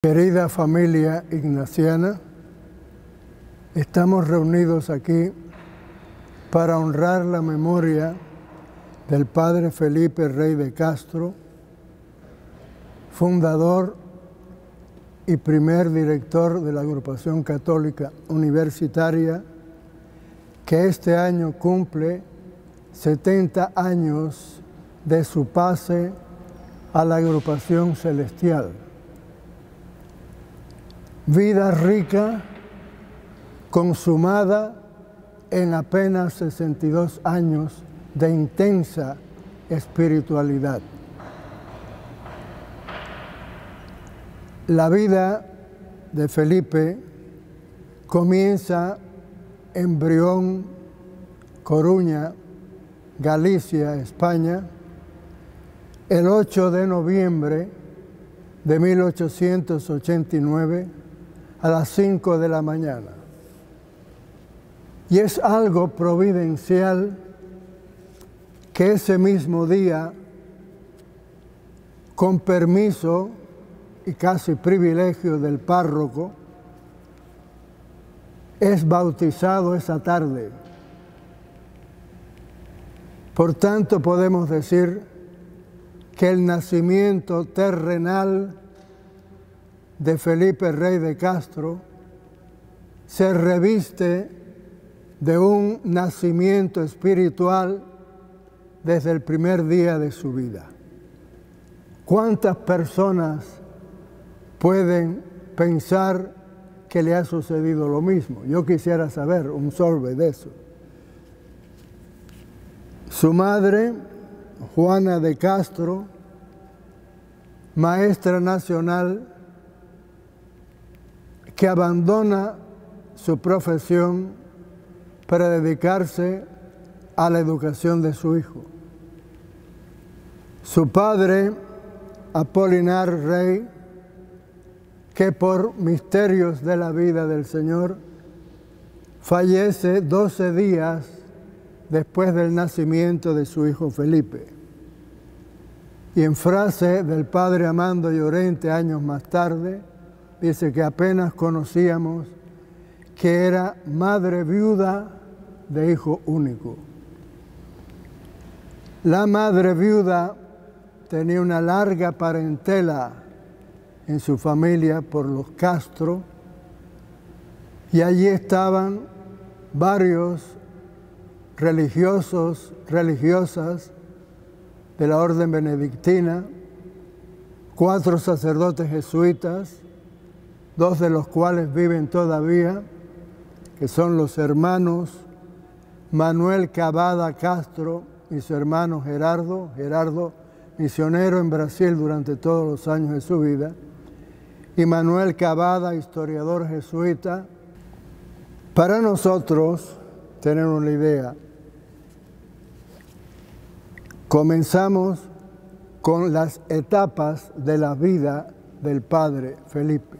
Querida familia ignaciana, estamos reunidos aquí para honrar la memoria del Padre Felipe Rey de Castro, fundador y primer director de la Agrupación Católica Universitaria, que este año cumple 70 años de su pase a la Agrupación Celestial. Vida rica, consumada en apenas 62 años de intensa espiritualidad. La vida de Felipe comienza en Brión, Coruña, Galicia, España, el 8 de noviembre de 1889, a las 5 de la mañana. Y es algo providencial que ese mismo día, con permiso y casi privilegio del párroco, es bautizado esa tarde. Por tanto, podemos decir que el nacimiento terrenal de Felipe Rey de Castro se reviste de un nacimiento espiritual desde el primer día de su vida. ¿Cuántas personas pueden pensar que le ha sucedido lo mismo? Yo quisiera saber un sorbe de eso. Su madre, Juana de Castro, maestra nacional, que abandona su profesión para dedicarse a la educación de su hijo. Su padre, Apolinar Rey, que por misterios de la vida del Señor fallece 12 días después del nacimiento de su hijo Felipe. Y en frase del padre Amando Llorente años más tarde, dice que apenas conocíamos que era madre viuda de hijo único. La madre viuda tenía una larga parentela en su familia por los Castro, y allí estaban varios religiosos, religiosas de la orden benedictina, 4 sacerdotes jesuitas, 2 de los cuales viven todavía, que son los hermanos Manuel Cavada Castro y su hermano Gerardo, misionero en Brasil durante todos los años de su vida, y Manuel Cavada, historiador jesuita. Para nosotros, tener una idea, comenzamos con las etapas de la vida del padre Felipe.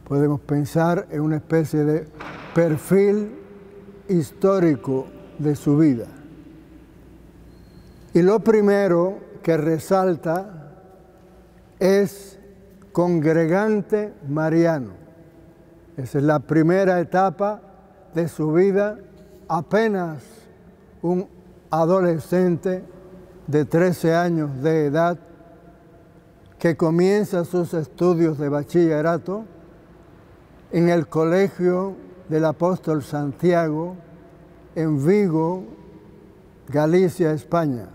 Podemos pensar en una especie de perfil histórico de su vida. Y lo primero que resalta es congregante mariano. Esa es la primera etapa de su vida, apenas un adolescente de 13 años de edad que comienza sus estudios de bachillerato en el Colegio del Apóstol Santiago, en Vigo, Galicia, España.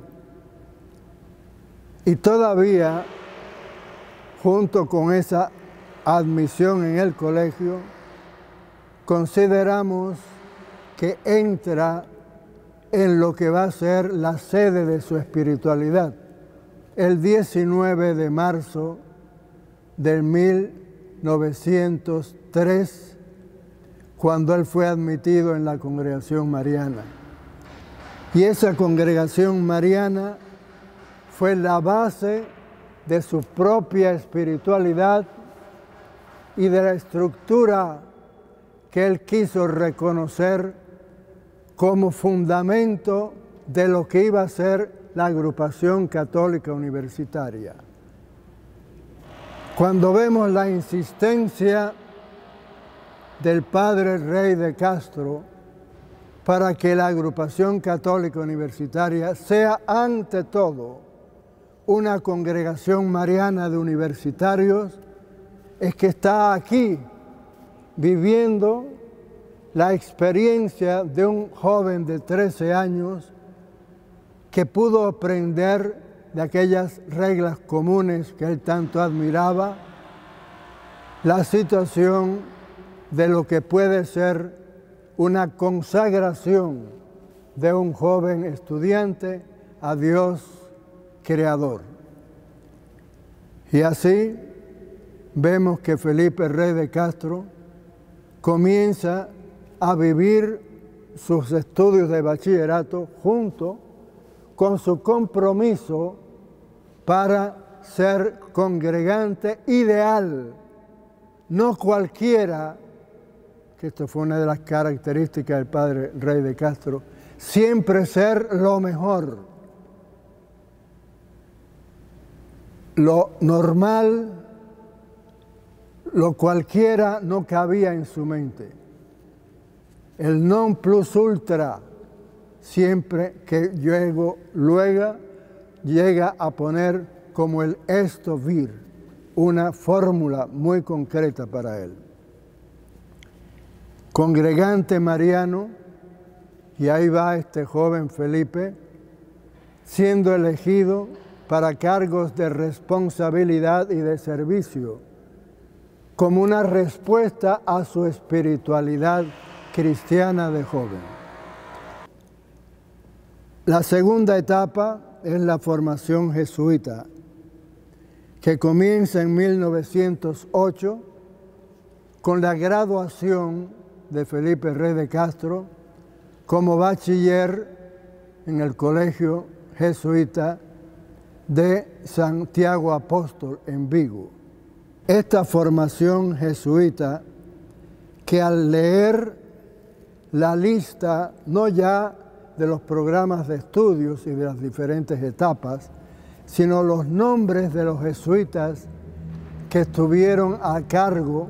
Y todavía, junto con esa admisión en el colegio, consideramos que entra en lo que va a ser la sede de su espiritualidad, el 19 de marzo del 1903, cuando él fue admitido en la congregación mariana. Y esa congregación mariana fue la base de su propia espiritualidad y de la estructura que él quiso reconocer como fundamento de lo que iba a ser la Agrupación Católica Universitaria. Cuando vemos la insistencia del padre Rey de Castro para que la agrupación católica universitaria sea ante todo una congregación mariana de universitarios, es que está aquí viviendo la experiencia de un joven de 13 años que pudo aprender de aquellas reglas comunes que él tanto admiraba, la situación de lo que puede ser una consagración de un joven estudiante a Dios Creador. Y así vemos que Felipe Rey de Castro comienza a vivir sus estudios de bachillerato junto con su compromiso para ser congregante ideal, no cualquiera, que esto fue una de las características del padre Rey de Castro, siempre ser lo mejor. Lo normal, lo cualquiera no cabía en su mente. El non plus ultra, siempre que luego llega a poner como el esto vir, una fórmula muy concreta para él. Congregante mariano, y ahí va este joven Felipe, siendo elegido para cargos de responsabilidad y de servicio, como una respuesta a su espiritualidad cristiana de joven. La segunda etapa es la formación jesuita, que comienza en 1908 con la graduación de Felipe Rey de Castro como bachiller en el Colegio Jesuita de Santiago Apóstol en Vigo. Esta formación jesuita, que al leer la lista no ya de los programas de estudios y de las diferentes etapas, sino los nombres de los jesuitas que estuvieron a cargo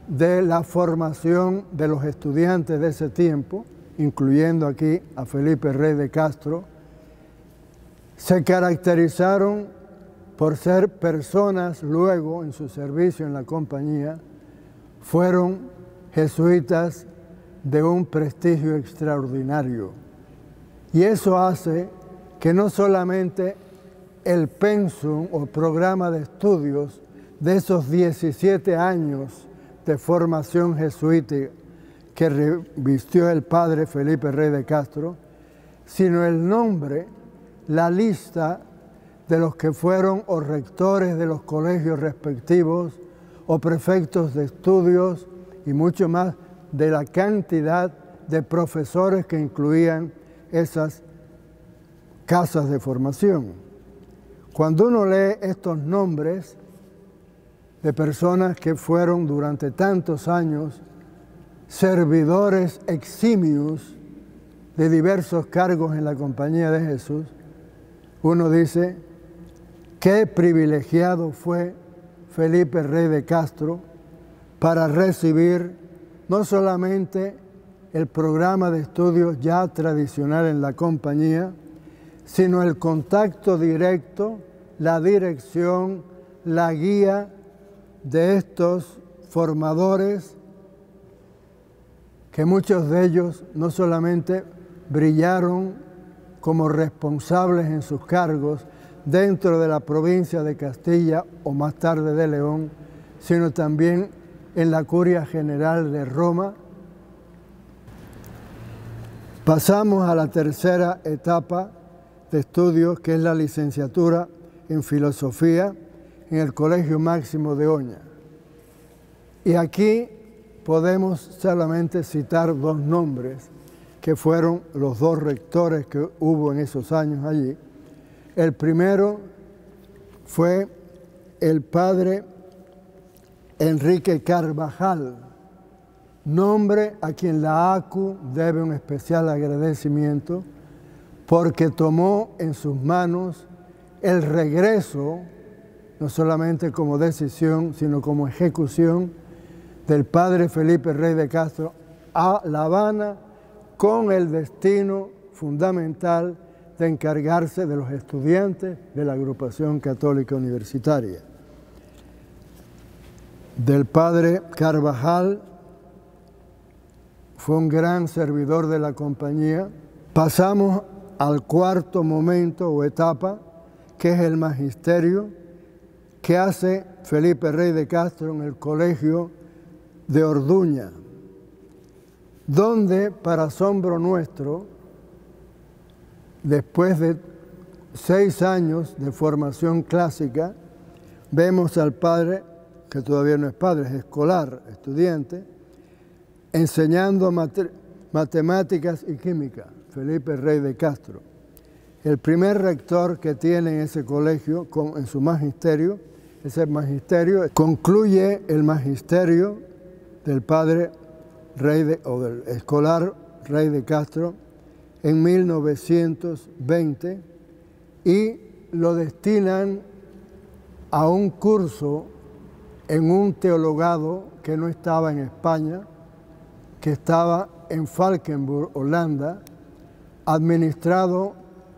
de la formación de los estudiantes de ese tiempo, incluyendo aquí a Felipe Rey de Castro, se caracterizaron por ser personas luego en su servicio en la compañía, fueron jesuitas de un prestigio extraordinario. Y eso hace que no solamente el pensum o programa de estudios de esos 17 años de formación jesuita que revistió el padre Felipe Rey de Castro, sino el nombre, la lista de los que fueron o rectores de los colegios respectivos o prefectos de estudios y mucho más de la cantidad de profesores que incluían esas casas de formación. Cuando uno lee estos nombres de personas que fueron durante tantos años servidores eximios de diversos cargos en la Compañía de Jesús, uno dice, qué privilegiado fue Felipe Rey de Castro para recibir no solamente el programa de estudios ya tradicional en la compañía, sino el contacto directo, la dirección, la guía de estos formadores, que muchos de ellos no solamente brillaron como responsables en sus cargos dentro de la provincia de Castilla o más tarde de León, sino también en la Curia General de Roma. Pasamos a la tercera etapa de estudios, que es la licenciatura en Filosofía en el Colegio Máximo de Oña. Y aquí podemos solamente citar dos nombres, que fueron los dos rectores que hubo en esos años allí. El primero fue el padre Enrique Carvajal, nombre a quien la ACU debe un especial agradecimiento, porque tomó en sus manos el regreso no solamente como decisión, sino como ejecución del padre Felipe Rey de Castro a La Habana, con el destino fundamental de encargarse de los estudiantes de la agrupación católica universitaria. Del padre Carvajal fue un gran servidor de la compañía. Pasamos al cuarto momento o etapa, que es el magisterio, que hace Felipe Rey de Castro en el colegio de Orduña, donde, para asombro nuestro, después de 6 años de formación clásica, vemos al padre, que todavía no es padre, es escolar, estudiante, enseñando matemáticas y química, Felipe Rey de Castro. El primer rector que tiene en ese colegio, en su magisterio, ese magisterio concluye el magisterio del padre o del escolar Rey de Castro en 1920 y lo destinan a un curso en un teologado que no estaba en España, que estaba en Valkenburg, Holanda, administrado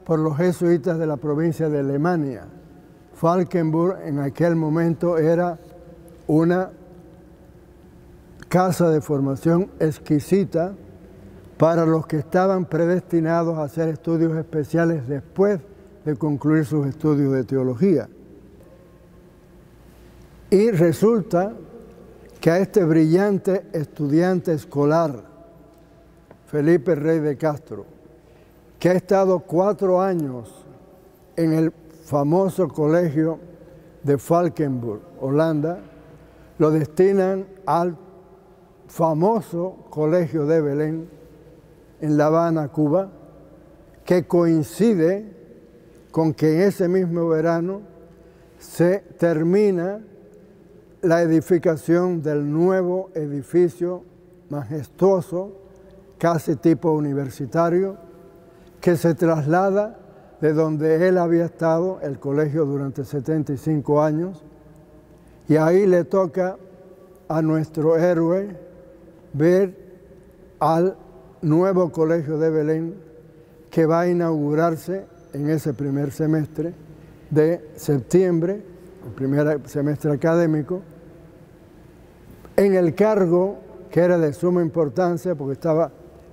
por los jesuitas de la provincia de Alemania. Valkenburg en aquel momento era una casa de formación exquisita para los que estaban predestinados a hacer estudios especiales después de concluir sus estudios de teología. Y resulta que a este brillante estudiante escolar, Felipe Rey de Castro, que ha estado 4 años en el famoso colegio de Valkenburg, Holanda, lo destinan al famoso colegio de Belén, en La Habana, Cuba, que coincide con que en ese mismo verano se termina la edificación del nuevo edificio majestuoso, casi tipo universitario, que se traslada de donde él había estado, el colegio, durante 75 años, y ahí le toca a nuestro héroe ver al nuevo colegio de Belén, que va a inaugurarse en ese primer semestre de septiembre, el primer semestre académico, en el cargo que era de suma importancia porque estaba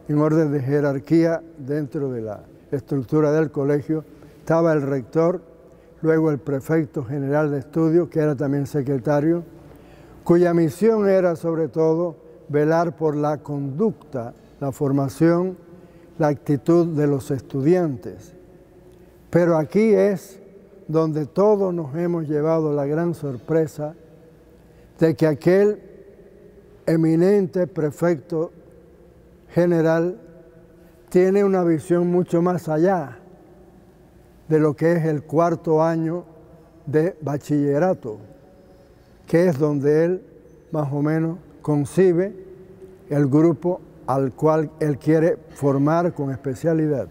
en orden de jerarquía dentro de la estructura del colegio. Estaba el rector, luego el prefecto general de estudios, que era también secretario, cuya misión era sobre todo velar por la conducta, la formación, la actitud de los estudiantes. Pero aquí es donde todos nos hemos llevado la gran sorpresa de que aquel eminente prefecto general tiene una visión mucho más allá de lo que es el 4º año de bachillerato, que es donde él más o menos concibe el grupo al cual él quiere formar con especialidad.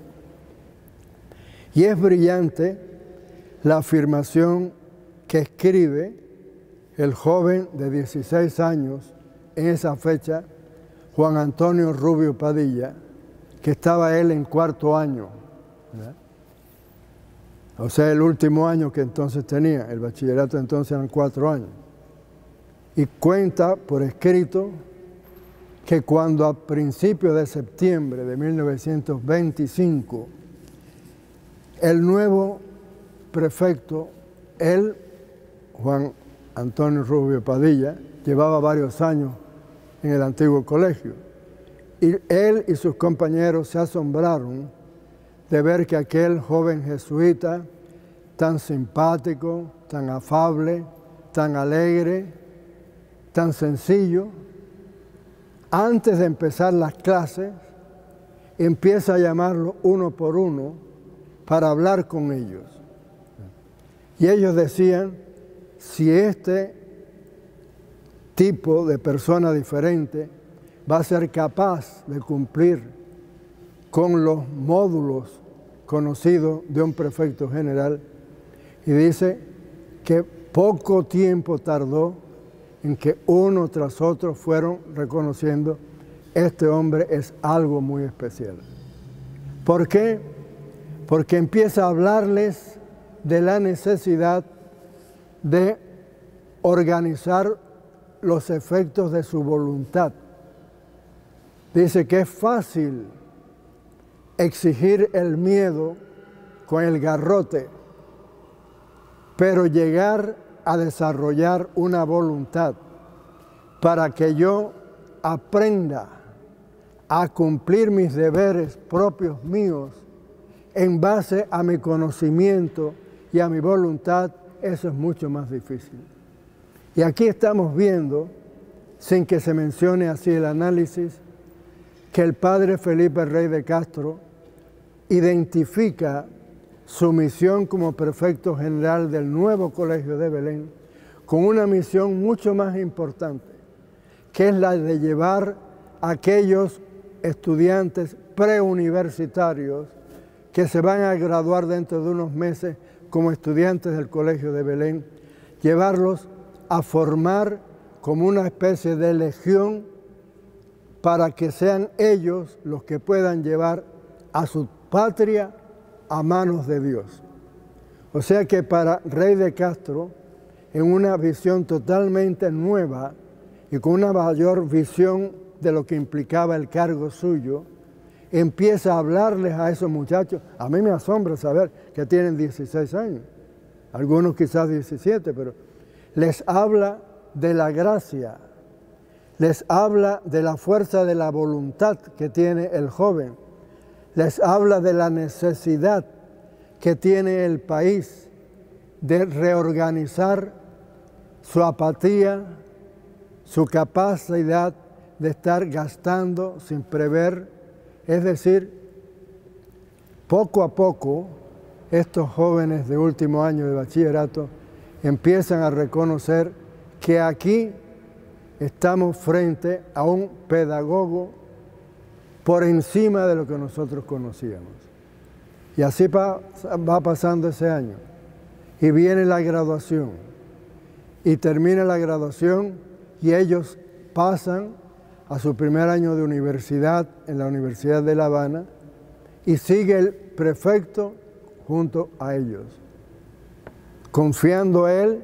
Y es brillante la afirmación que escribe el joven de 16 años en esa fecha, Juan Antonio Rubio Padilla, que estaba él en 4º año, ¿verdad? O sea, el último año que entonces tenía, el bachillerato entonces eran 4 años. Y cuenta por escrito que cuando a principios de septiembre de 1925, el nuevo prefecto, él, Juan Antonio Rubio Padilla, llevaba varios años en el antiguo colegio, y él y sus compañeros se asombraron de ver que aquel joven jesuita, tan simpático, tan afable, tan alegre, tan sencillo, antes de empezar las clases, empieza a llamarlos uno por uno para hablar con ellos. Y ellos decían, si este tipo de persona diferente va a ser capaz de cumplir con los módulos conocidos de un prefecto general, y dice que poco tiempo tardó en que uno tras otro fueron reconociendo: este hombre es algo muy especial. ¿Por qué? Porque empieza a hablarles de la necesidad de organizar los efectos de su voluntad. Dice que es fácil exigir el miedo con el garrote, pero llegar a desarrollar una voluntad para que yo aprenda a cumplir mis deberes propios míos en base a mi conocimiento y a mi voluntad, eso es mucho más difícil. Y aquí estamos viendo, sin que se mencione así el análisis, que el padre Felipe Rey de Castro identifica su misión como prefecto general del nuevo Colegio de Belén con una misión mucho más importante, que es la de llevar a aquellos estudiantes preuniversitarios que se van a graduar dentro de unos meses como estudiantes del Colegio de Belén, llevarlos a formar como una especie de legión para que sean ellos los que puedan llevar a su patria a manos de Dios. O sea que para Rey de Castro, en una visión totalmente nueva y con una mayor visión de lo que implicaba el cargo suyo, empieza a hablarles a esos muchachos. A mí me asombra saber que tienen 16 años, algunos quizás 17, pero les habla de la gracia, les habla de la fuerza de la voluntad que tiene el joven, les habla de la necesidad que tiene el país de reorganizar su apatía, su capacidad de estar gastando sin prever. Es decir, poco a poco, estos jóvenes de último año de bachillerato empiezan a reconocer que aquí estamos frente a un pedagogo por encima de lo que nosotros conocíamos. Y así va pasando ese año. Y viene la graduación. Y termina la graduación y ellos pasan a su primer año de universidad en la Universidad de La Habana y sigue el prefecto junto a ellos, confiando él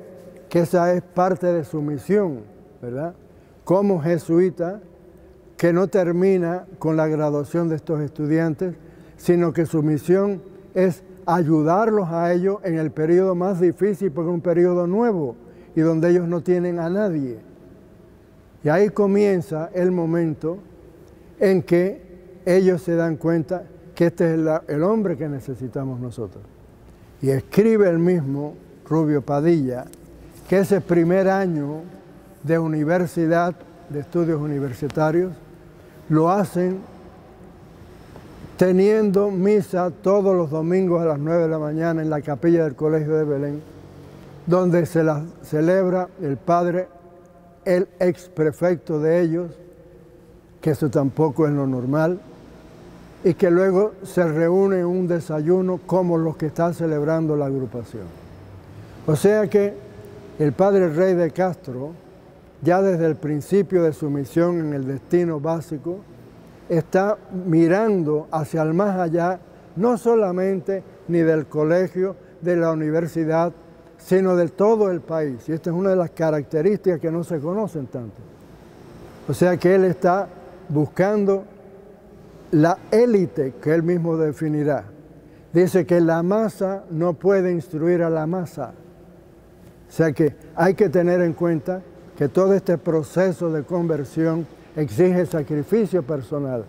que esa es parte de su misión, ¿verdad? Como jesuita, que no termina con la graduación de estos estudiantes, sino que su misión es ayudarlos a ellos en el periodo más difícil, porque es un periodo nuevo y donde ellos no tienen a nadie. Y ahí comienza el momento en que ellos se dan cuenta que este es el hombre que necesitamos nosotros. Y escribe el mismo Rubio Padilla que ese primer año de universidad, de estudios universitarios, lo hacen teniendo misa todos los domingos a las 9 de la mañana en la capilla del Colegio de Belén, donde se la celebra el padre, el ex prefecto de ellos, que eso tampoco es lo normal, y que luego se reúne en un desayuno como los que está celebrando la agrupación. O sea que el padre Rey de Castro, ya desde el principio de su misión en el destino básico, está mirando hacia el más allá, no solamente ni del colegio, de la universidad, sino de todo el país. Y esta es una de las características que no se conocen tanto. O sea que él está buscando la élite que él mismo definirá. Dice que la masa no puede instruir a la masa. O sea que hay que tener en cuenta que todo este proceso de conversión exige sacrificio personal.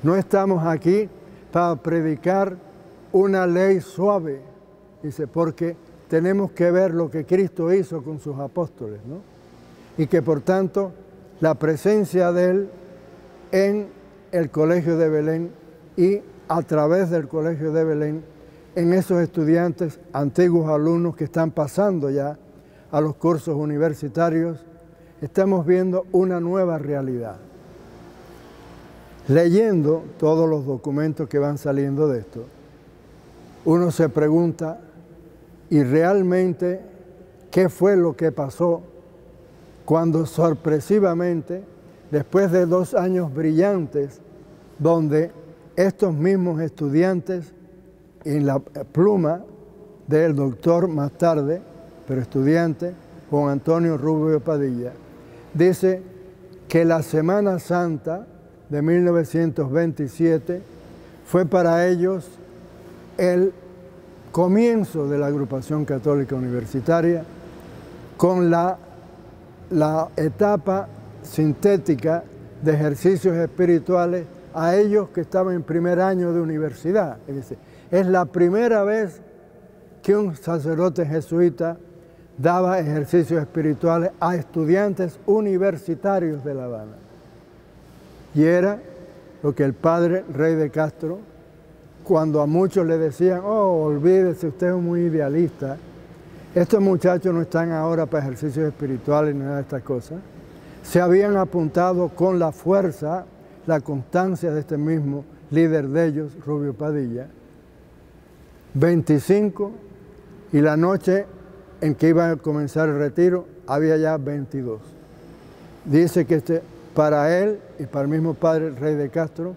No estamos aquí para predicar una ley suave, dice, porque tenemos que ver lo que Cristo hizo con sus apóstoles, ¿no? Y que por tanto la presencia de Él en el Colegio de Belén y a través del Colegio de Belén en esos estudiantes, antiguos alumnos que están pasando ya a los cursos universitarios, estamos viendo una nueva realidad. Leyendo todos los documentos que van saliendo de esto, uno se pregunta, ¿y realmente qué fue lo que pasó cuando sorpresivamente, después de 2 años brillantes, donde estos mismos estudiantes, en la pluma del doctor más tarde, pero estudiante, Juan Antonio Rubio Padilla, dice que la Semana Santa de 1927 fue para ellos el comienzo de la agrupación católica universitaria con la etapa sintética de ejercicios espirituales a ellos que estaban en primer año de universidad. Es decir, es la primera vez que un sacerdote jesuita daba ejercicios espirituales a estudiantes universitarios de La Habana. Y era lo que el padre Rey de Castro, cuando a muchos le decían, oh, olvídese, usted es muy idealista, estos muchachos no están ahora para ejercicios espirituales ni nada de estas cosas, se habían apuntado con la fuerza, la constancia de este mismo líder de ellos, Rubio Padilla, 25, y la noche en que iba a comenzar el retiro había ya 22. Dice que para él y para el mismo padre Rey de Castro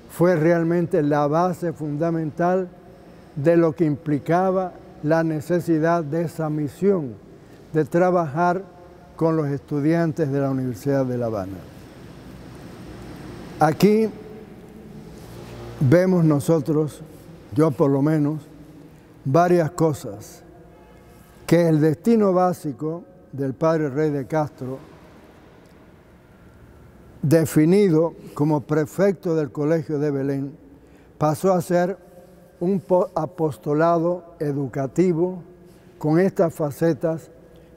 fue realmente la base fundamental de lo que implicaba la necesidad de esa misión de trabajar con los estudiantes de la Universidad de La Habana. Aquí vemos nosotros, yo por lo menos, varias cosas que el destino básico del padre Rey de Castro, definido como prefecto del Colegio de Belén, pasó a ser un apostolado educativo con estas facetas,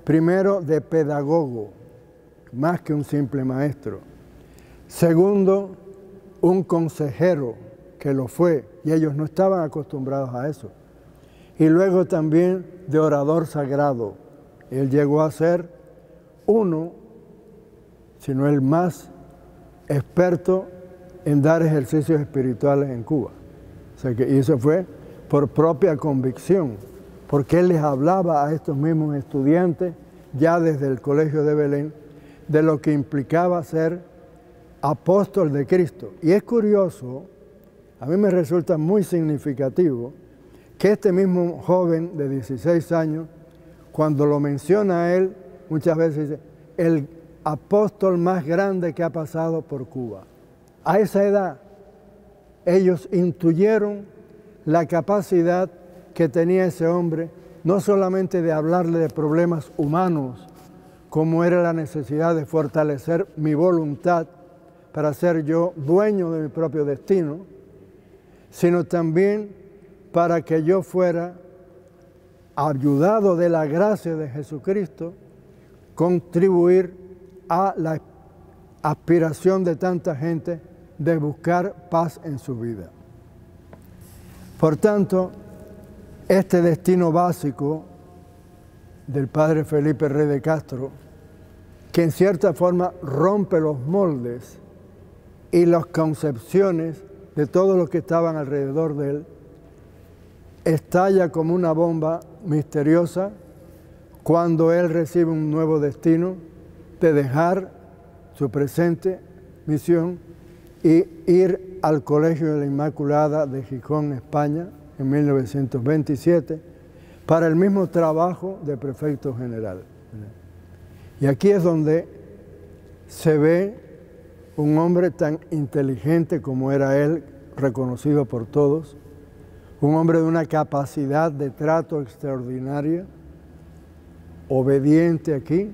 primero de pedagogo, más que un simple maestro. Segundo, un consejero, que lo fue, y ellos no estaban acostumbrados a eso. Y luego también de orador sagrado. Él llegó a ser uno, si no el más experto en dar ejercicios espirituales en Cuba. O sea que, y eso fue por propia convicción, porque él les hablaba a estos mismos estudiantes, ya desde el Colegio de Belén, de lo que implicaba ser apóstol de Cristo. Y es curioso, a mí me resulta muy significativo, que este mismo joven de 16 años, cuando lo menciona a él, muchas veces dice, el apóstol más grande que ha pasado por Cuba. A esa edad, ellos intuyeron la capacidad que tenía ese hombre, no solamente de hablarle de problemas humanos, como era la necesidad de fortalecer mi voluntad para ser yo dueño de mi propio destino, sino también para que yo fuera, ayudado de la gracia de Jesucristo, contribuir a la aspiración de tanta gente de buscar paz en su vida. Por tanto, este destino básico del padre Felipe Rey de Castro, que en cierta forma rompe los moldes y las concepciones de todos los que estaban alrededor de él, estalla como una bomba misteriosa cuando él recibe un nuevo destino de dejar su presente misión y ir al Colegio de la Inmaculada de Gijón, España, en 1927, para el mismo trabajo de prefecto general. Y aquí es donde se ve un hombre tan inteligente como era él, reconocido por todos, un hombre de una capacidad de trato extraordinaria, obediente aquí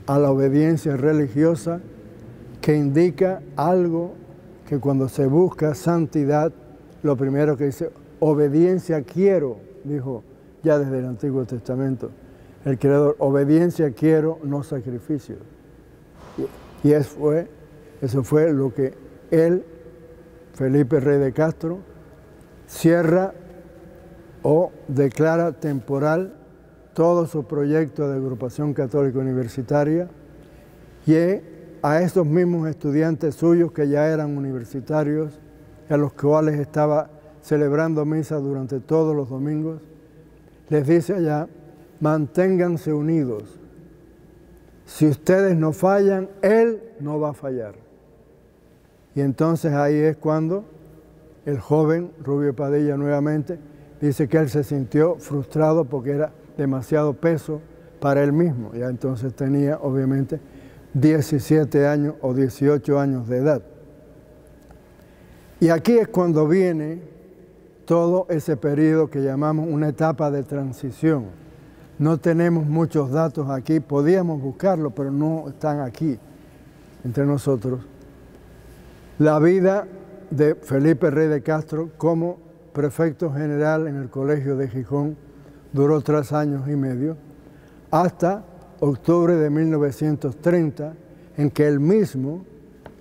a la obediencia religiosa, que indica algo que cuando se busca santidad, lo primero que dice, obediencia quiero, dijo ya desde el Antiguo Testamento el Creador, obediencia quiero, no sacrificio. Y eso fue lo que él, Felipe Rey de Castro, cierra o declara temporal todo su proyecto de agrupación católica universitaria y a estos mismos estudiantes suyos que ya eran universitarios, a los cuales estaba celebrando misa durante todos los domingos, les dice allá manténganse unidos. Si ustedes no fallan, Él no va a fallar. Y entonces ahí es cuando el joven Rubio Padilla nuevamente dice que él se sintió frustrado porque era demasiado peso para él mismo. Ya entonces tenía obviamente 17 años o 18 años de edad. Y aquí es cuando viene todo ese periodo que llamamos una etapa de transición. No tenemos muchos datos aquí, podíamos buscarlo, pero no están aquí entre nosotros. La vida de Felipe Rey de Castro como prefecto general en el Colegio de Gijón duró 3 años y medio, hasta octubre de 1930, en que él mismo,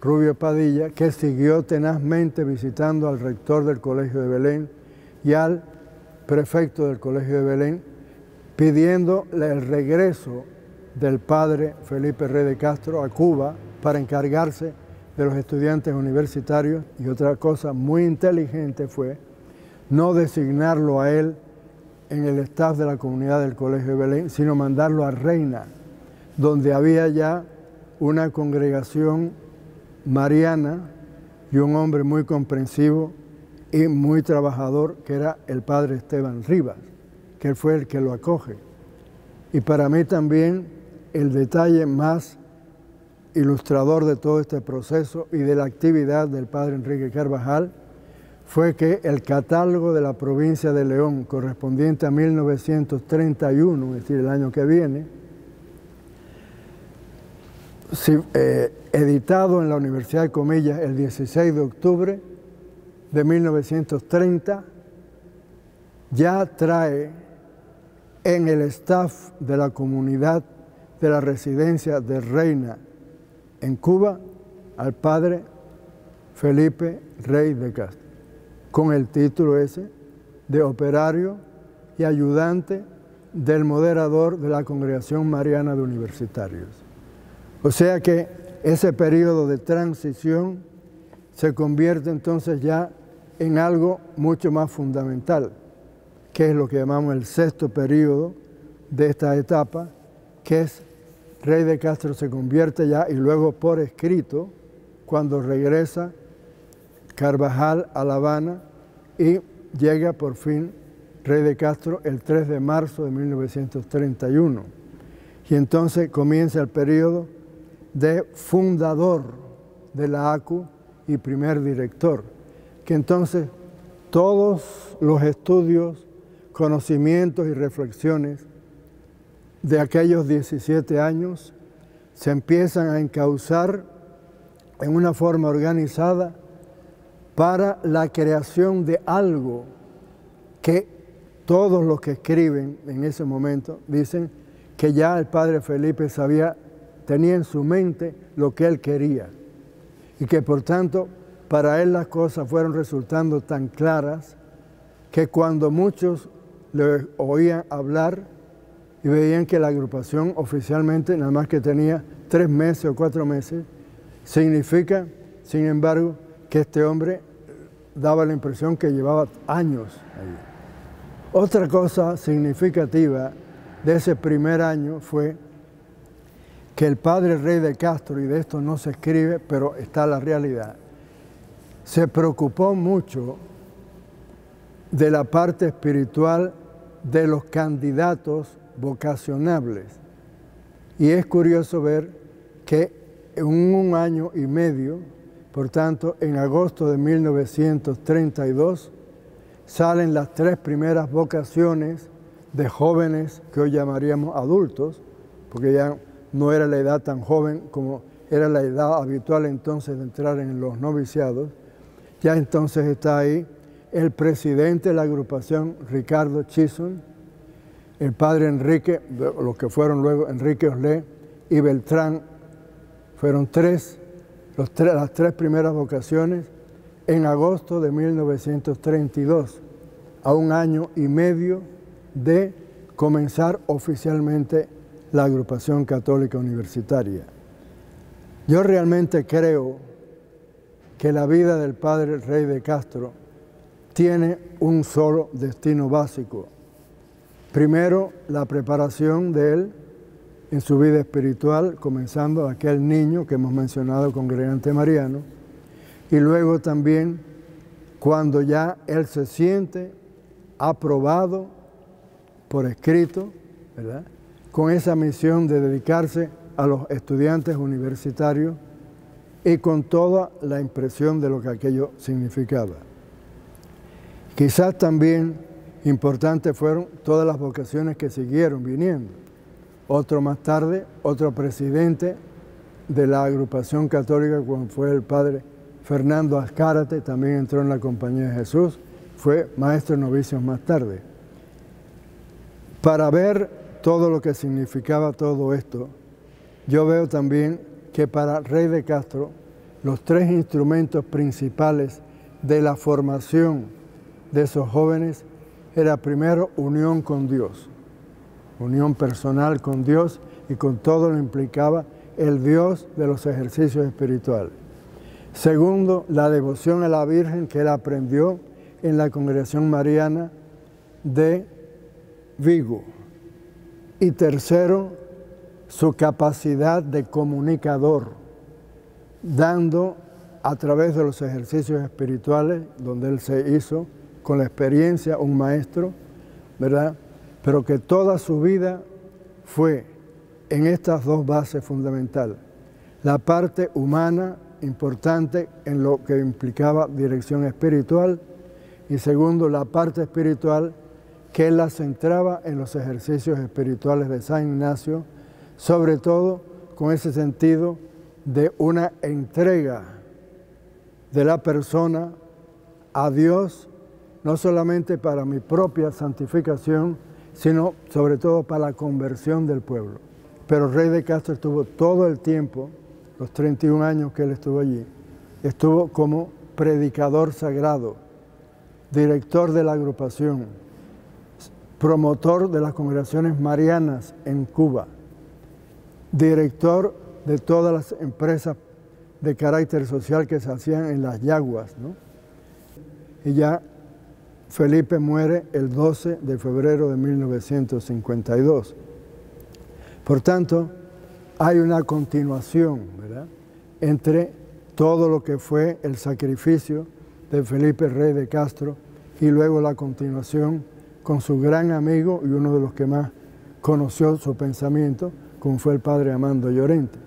Rubio Padilla, que siguió tenazmente visitando al rector del Colegio de Belén y al prefecto del Colegio de Belén, pidiendo el regreso del padre Felipe Rey de Castro a Cuba para encargarse de los estudiantes universitarios. Y otra cosa muy inteligente fue no designarlo a él en el staff de la comunidad del Colegio de Belén, sino mandarlo a Reina, donde había ya una congregación mariana y un hombre muy comprensivo y muy trabajador, que era el padre Esteban Rivas, que él fue el que lo acoge. Y para mí también el detalle más ilustrador de todo este proceso y de la actividad del padre Enrique Carvajal fue que el catálogo de la provincia de León, correspondiente a 1931, es decir, el año que viene, editado en la Universidad de Comillas el 16 de octubre de 1930, ya trae en el staff de la comunidad de la residencia de Reina en Cuba al padre Felipe Rey de Castro, con el título ese de operario y ayudante del moderador de la Congregación Mariana de Universitarios. O sea que ese periodo de transición se convierte entonces ya en algo mucho más fundamental, que es lo que llamamos el 6º periodo de esta etapa, que es Rey de Castro se convierte ya, y luego por escrito, cuando regresa Carvajal a La Habana y llega por fin Rey de Castro el 3 de marzo de 1931. Y entonces comienza el periodo de fundador de la ACU y primer director, que entonces todos los estudios, conocimientos y reflexiones de aquellos 17 años se empiezan a encauzar en una forma organizada para la creación de algo que todos los que escriben en ese momento dicen que ya el padre Felipe tenía en su mente lo que él quería y que por tanto para él las cosas fueron resultando tan claras que cuando muchos le oían hablar y veían que la agrupación oficialmente nada más que tenía 3 meses o 4 meses, significa, sin embargo, que este hombre daba la impresión que llevaba años allí. Otra cosa significativa de ese primer año fue que el padre Rey de Castro, y de esto no se escribe, pero está la realidad, se preocupó mucho de la parte espiritual de los candidatos vocacionables. Y es curioso ver que en un año y medio, por tanto, en agosto de 1932, salen las 3 primeras vocaciones de jóvenes que hoy llamaríamos adultos, porque ya no era la edad tan joven como era la edad habitual entonces de entrar en los noviciados. Ya entonces está ahí el presidente de la agrupación, Ricardo Chisholm, el padre Enrique, los que fueron luego Enrique Oslé y Beltrán, fueron las 3 primeras vocaciones en agosto de 1932, a un año y medio de comenzar oficialmente la agrupación católica universitaria. Yo realmente creo que la vida del padre Rey de Castro tiene un solo destino básico, Primero, la preparación de él en su vida espiritual, comenzando aquel niño que hemos mencionado, congregante mariano, y luego también cuando ya él se siente aprobado por escrito, ¿verdad?, con esa misión de dedicarse a los estudiantes universitarios y con toda la impresión de lo que aquello significaba. Quizás también importantes fueron todas las vocaciones que siguieron viniendo. Otro más tarde, otro presidente de la agrupación católica, cuando fue el padre Fernando Azcárate, también entró en la Compañía de Jesús, fue maestro de novicios más tarde. Para ver todo lo que significaba todo esto, yo veo también que para Rey de Castro los tres instrumentos principales de la formación de esos jóvenes era primero unión con Dios, unión personal con Dios y con todo lo que implicaba el Dios de los ejercicios espirituales. Segundo, la devoción a la Virgen que él aprendió en la Congregación Mariana de Vigo. Y tercero, su capacidad de comunicador, dando a través de los ejercicios espirituales, donde él se hizo con la experiencia un maestro, ¿verdad?, pero que toda su vida fue en estas dos bases fundamentales. La parte humana, importante en lo que implicaba dirección espiritual, y segundo, la parte espiritual, que él la centraba en los ejercicios espirituales de San Ignacio, sobre todo con ese sentido de una entrega de la persona a Dios, no solamente para mi propia santificación, sino sobre todo para la conversión del pueblo. Pero Rey de Castro estuvo todo el tiempo, los 31 años que él estuvo allí, estuvo como predicador sagrado, director de la agrupación, promotor de las congregaciones marianas en Cuba, director de todas las empresas de carácter social que se hacían en las yaguas, ¿no? Y ya Felipe muere el 12 de febrero de 1952. Por tanto, hay una continuación, ¿verdad?, entre todo lo que fue el sacrificio de Felipe Rey de Castro y luego la continuación con su gran amigo y uno de los que más conoció su pensamiento, como fue el padre Amando Llorente.